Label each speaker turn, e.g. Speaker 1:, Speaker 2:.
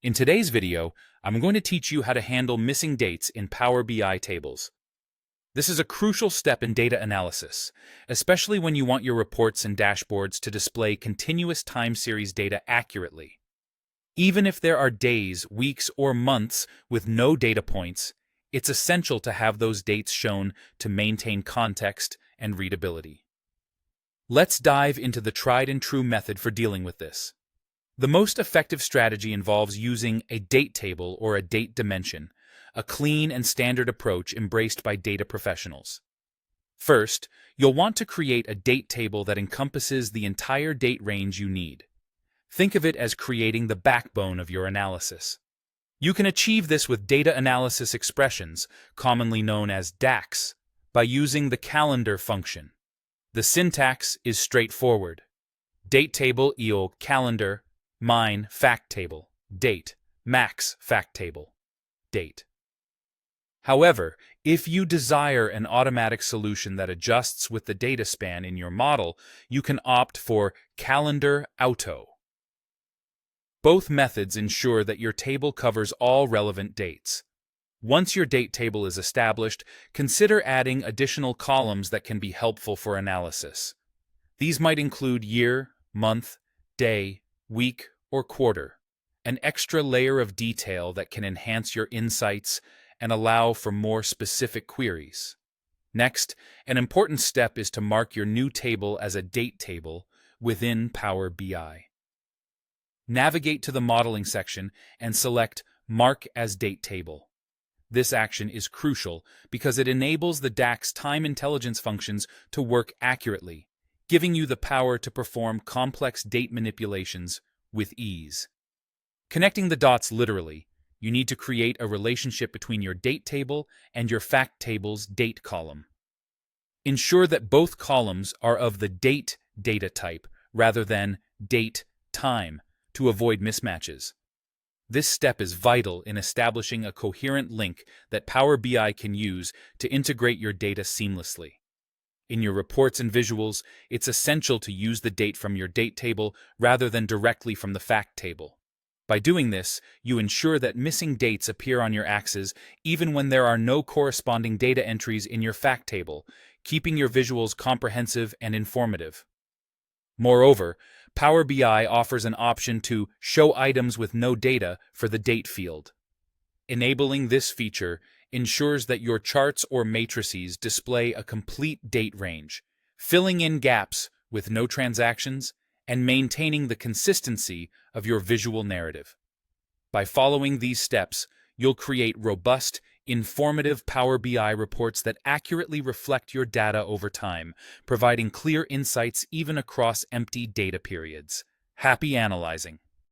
Speaker 1: In today's video, I'm going to teach you how to handle missing dates in Power BI tables. This is a crucial step in data analysis, especially when you want your reports and dashboards to display continuous time series data accurately. Even if there are days, weeks, or months with no data points, it's essential to have those dates shown to maintain context and readability. Let's dive into the tried and true method for dealing with this. The most effective strategy involves using a date table or a date dimension, a clean and standard approach embraced by data professionals. First, you'll want to create a date table that encompasses the entire date range you need. Think of it as creating the backbone of your analysis. You can achieve this with data analysis expressions, commonly known as DAX, by using the calendar function. The syntax is straightforward. Date table = calendar, mine fact table, date, max fact table, date. However, if you desire an automatic solution that adjusts with the data span in your model, you can opt for calendar auto. Both methods ensure that your table covers all relevant dates. Once your date table is established, consider adding additional columns that can be helpful for analysis. These might include year, month, day, week, or quarter, an extra layer of detail that can enhance your insights and allow for more specific queries. Next, an important step is to mark your new table as a date table within Power BI. Navigate to the Modeling section and select Mark as Date Table. This action is crucial because it enables the DAX time intelligence functions to work accurately, giving you the power to perform complex date manipulations with ease. Connecting the dots literally, you need to create a relationship between your date table and your fact table's date column. Ensure that both columns are of the date data type rather than date time to avoid mismatches. This step is vital in establishing a coherent link that Power BI can use to integrate your data seamlessly. In your reports and visuals, it's essential to use the date from your date table rather than directly from the fact table. By doing this, you ensure that missing dates appear on your axes even when there are no corresponding data entries in your fact table, keeping your visuals comprehensive and informative. Moreover, Power BI offers an option to show items with no data for the date field. Enabling this feature ensures that your charts or matrices display a complete date range, filling in gaps with no transactions and maintaining the consistency of your visual narrative. By following these steps, you'll create robust, informative Power BI reports that accurately reflect your data over time, providing clear insights even across empty data periods. Happy analyzing!